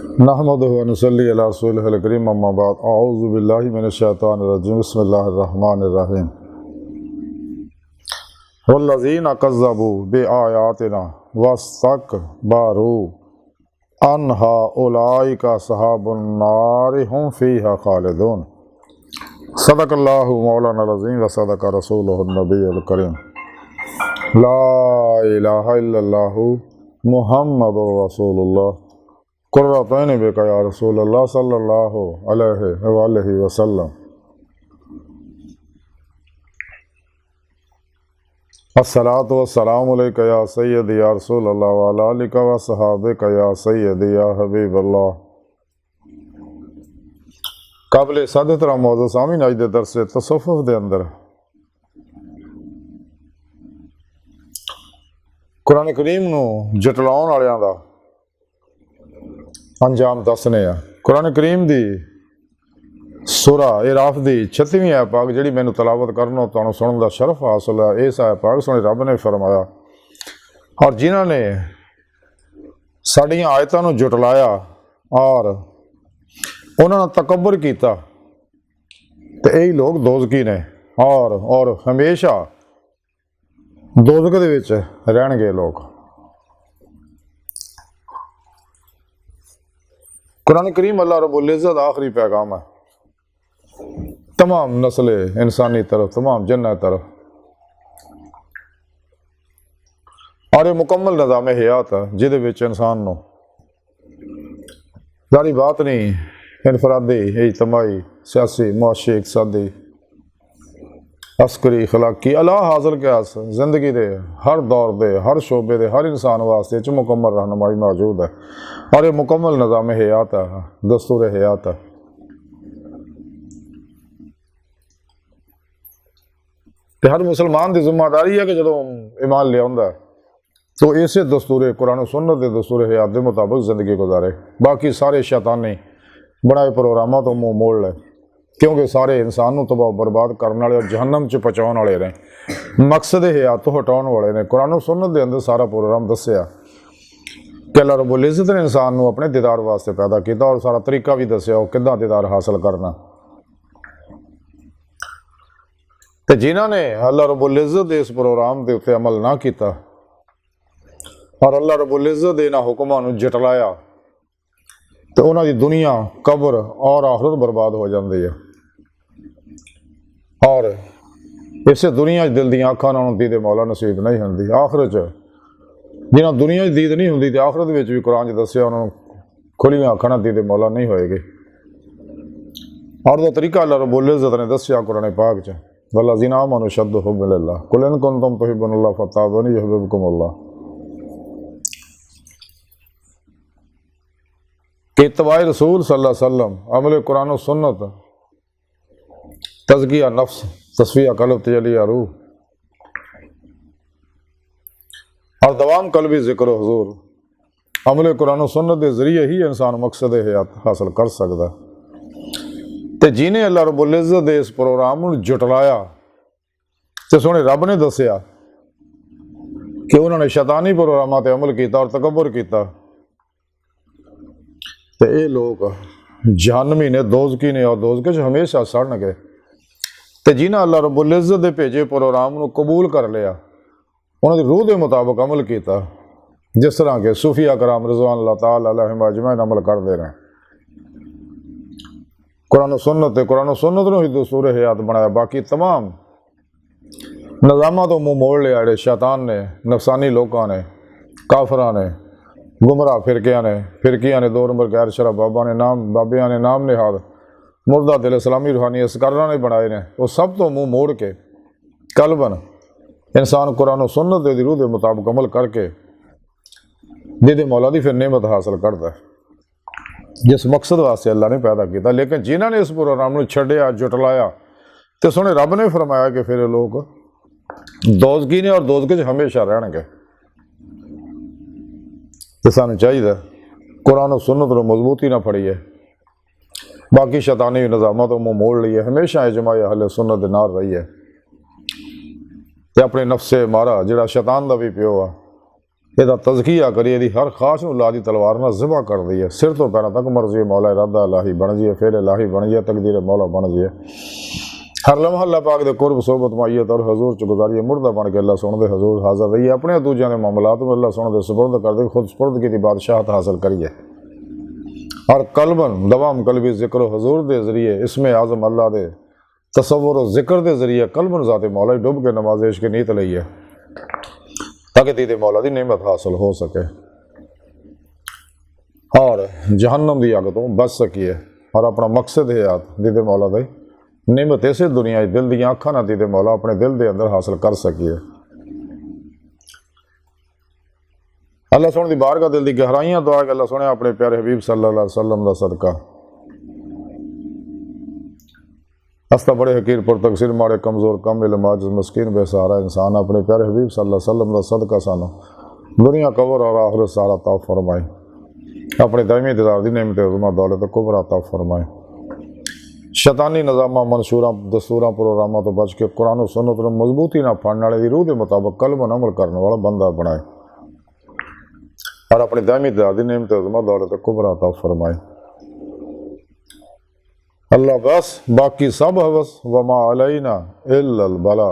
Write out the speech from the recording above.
नहमदुहु व नुसल्ली अला रसूलिहिल करीम अम्मा बाद अऊज़ु बिल्लाहि मिनश शैतानिर रजीम बिस्मिल्लाहिर रहमानिर रहीम वल्लज़ीना कज़्ज़बू बिआयातिना वस्तकबरू अन्हा उलाइका अस्हाबुन नार हुम फ़ीहा खालिदून सदक़ल्लाहु मौलाना अज़ीम व सदक़ रसूलुहुन नबियुल करीम ला इलाहा इल्लल्लाहु मुहम्मदुर रसूलुल्लाह कुर्रतैन बिका या रसूलल्लाह सल्लल्लाहु अलैहि वसल्लम। अस्सलातु वस्सलामु अलैका या सय्यदी या रसूलल्लाह व अला आलिका व सहाबिका या सय्यदी या हबीबल्लाह। काबिल सादत रा मौजू सामीन अज दे दरस तसव्वुफ दे अंदर कुरान करीम नूं जटलाउण वालियां दा अंजाम दसने आ। कुरान करीम दी सूरा इराफ दी 36वीं आयत पाक जिहड़ी मैनूं तलावत करनो तुहानूं सुनन दा शरफ हासिल है। इस आयत पाक सोहणे रब ने फरमाया और जिन्हां ने साड़ियां आयतां नूं जुटलाया और उन्हां नाल तकब्बर कीता ते यही लोग दोज़की ने और हमेशा दोज़ख दे विच रहणगे लोग। कुरान करीम अल्लाह रब्बुल इज़्ज़त आखिरी पैगाम है तमाम नस्ल इंसानी तरफ, तमाम जन्नत तरफ, और ये मुकम्मल निज़ाम हयात है जिहदे विच इंसान नूं सारी बात नहीं इनफरादी, इज्तमाई, सियासी, मुआशी, इकसादी, अस्करी, अखलाकी अला हासिल क्यास जिंदगी दे हर दौर दे हर शोबे दे हर इंसान वास्ते च मुकम्मल रहनुमाई मौजूद है और ये मुकम्मल निज़ाम हयात है, दस्तूर हयात है। ते हर मुसलमान की जिम्मेदारी है कि जो ईमान लिया तो इसे दस्तूर कुरान सुन्नत के दस्तूर हयात के मुताबिक जिंदगी गुजारे। बाकी सारे शैतानी बनाए प्रोग्रामों तो मुँह मोड़ ले, क्योंकि सारे इंसान को तबाह बर्बाद करने वाले और जहन्नम च पहुँचाने वाले ने, मकसद हयात तो हटाने वाले ने। कुरान सुन्नत के अंदर सारा प्रोग्राम दसिया कि अल्लाह रब्बुल इज़्ज़त ने इंसान को अपने दीदार वास्ते पैदा किया और सारा तरीका भी दसिया वो किद्दां दीदार हासिल करना। तो जिन्हों ने अल्लाह रब्बुल इज़्ज़त के इस प्रोग्राम के उत्ते अमल ना किया और अल्लाह रब्बुल इज़्ज़त के इन्हां हुक्मां नूं जटलाया तो उन्हां दी दुनिया, कब्र और आखिरत बर्बाद हो जाती है। और इसे दुनिया दिल दी अखां नाल दीद मौला नसीब नहीं होंदी। आखिरत जिन्हां दुनिया दीद नहीं होंदी तो आखिरत विच भी कुरान च दस्सिया उन्होंने खुलियां अखां नाल दीद मौला नहीं होएगी। और वो तरीका अल्लाह रब्बुल इज़्ज़त ने दस्सिया कुरान पाक च वल्लज़ीना आमनू अशद्दु हुब्बन लिल्लाह कुल इन कुंतुम तुहिब्बूनल्लाह फत्तबिऊनी युहब्बिबकुमुल्लाह। कि इत्तबाए रसूल सल्लल्लाहु अलैहि वसल्लम, अमल कुरान सुन्नत, तज़किया नफ्स, तस्फिया क़ल्ब, तजलिया रूह और दवाम कल्बी ज़िक्र हुज़ूर, अमल कुरान सुन्नत के जरिए ही इंसान मकसद हयात हासिल कर सकता। तो जिन्हें अल्लाह रब्बुल इज़्ज़त इस प्रोग्राम को जुटलाया तो सोहणे रब ने दसिया कि उन्होंने शैतानी प्रोग्रामां ते अमल किया और तकब्बर किया तो ये लोग जहन्नमी ने, दोज़की ने और दोज़ख च हमेशा सड़नगे। तो जिन्हें अल्लाह रब्बुल इज़्ज़त के भेजे प्रोग्राम को कबूल कर लिया, उन्होंने रूह के मुताबिक अमल किया, जिस तरह के सूफिया कराम रिज़वानुल्लाह तआला अलैहिम अजमईन अमल करते रहे। कुरान सुन्नत ही दस्तूर हयात बनाया। बाकी तमाम निज़ामां तो मुँह मोड़ लिया जिहड़े शैतान ने, नफसानी लोगों ने, काफरां ने, गुमराह फिरकियां ने, 2 नंबर गैर शरा बाबियां ने नाम निहाद मुर्दा दिल इस्लामी रूहानी असकारां ने बनाए ने। वो सब तो मुँह मोड़ के कल्बन इंसान कुरान सुन्नत दी रूह के मुताबिक अमल करके दीद मौला दी फिर नेमत हासिल करता है जिस मकसद वास्ते अल्लाह ने पैदा किया। लेकिन जिन्होंने इस प्रोग्राम को छड्डिया, जुटलाया तो सोहणे रब ने फरमाया कि फिर लोग दोज़की ने और दोज़ख च हमेशा रहणगे। तो सानूं चाहिए कुरान सुन्नत को मजबूती ना फड़ीए, बाकी शैतानी निज़ामां तो मुँह मोड़ लीए, हमेशा इजमाए अहले सुन्नत दे नाल रहीए ते अपने नफ्से मारा जिहड़ा शैतान का भी प्यो आ ਇਹਦਾ ਤਜ਼ਕੀਆ ਕਰੀਏ, ਇਹਦੀ ਹਰ ਖਾਸ਼ ਨੂੰ ਲਾ ਦੀ ਤਲਵਾਰ ਨਾਲ ਜ਼ਿਬਾ ਕਰ ਦਈਏ, ਸਿਰ ਤੋਂ ਪੈਰਾਂ ਤੱਕ ਮਰਜ਼ੀ ਮੌਲਾ ਇਰਾਦਾ ਇਲਾਹੀ ਬਣ ਜਾਈਏ, ਫਿਰ ਇਲਾਹੀ ਬਣ ਜਾਈਏ, ਤਕਦੀਰ ਮੌਲਾ ਬਣ ਜਾਈਏ। हर लम्हा अल्लाह पाक दे कुर्ब सोबत माइयत और हजूर च गुजारिए, मुर्दा बन के अल्लाह सुन दे हजूर हाजिर रहिए, अपने दूजिया के मामलात में अल्लाह सुन दे सुपुर्द कर दे, खुद सुपुर्द की बादशाहत हासिल करिए। और कल्बन दवाम कल्बी जिक्र हजूर दे जरिए, इसमें आज़म अल्लाह दे तसव्वुर और जिक्र दे जरिए कल्बन ज़ाते मौला डुब के नमाज़ेश की नीयत लईए, ताकि दीदे मौला दी नेमत हासिल हो सके और जहन्नम की अग तो बच सकिए। और अपना मकसद है याद दीदे मौला दी निमत इसे दुनिया दिल दियाँ अखा ना दीदे मौला अपने दिल के अंदर हासिल कर सकिए। अल्लाह सुन दी बारगाह दिल की गहराइयां दुआ कि अल्लाह सुने अपने प्यारे हबीब सल्लल्लाहु अलैहि वसल्लम दा सदका। अस्ता बड़े हकीर पर तकसीर माड़े कमज़ोर कम इल्म आजिज़ मस्कीन बेसहारा इंसान अपने प्यारे हबीब सल्लल्लाहु अलैहि वसल्लम दा सदका सानू दुनिया कबर और आखिरत सारा ता फरमाए, अपने दायमी दीदार दी नेमत उज़्मा दौलत कुबरा ता फरमाए। शैतानी निज़ामा मंशूरा दस्तूर प्रोग्रामों तो बच के कुरान और सुन्नत नूं मजबूती ना पढ़ने वाले रूह के मुताबिक कलम अमल करने वाला बंदा बनाए और अपनी दायमी दीदार दी नेमत उज़्मा दौलत कुबरा अता फरमाए। अल्लाह बस बाकी सब हवस वमा अलैना इल्लल बला।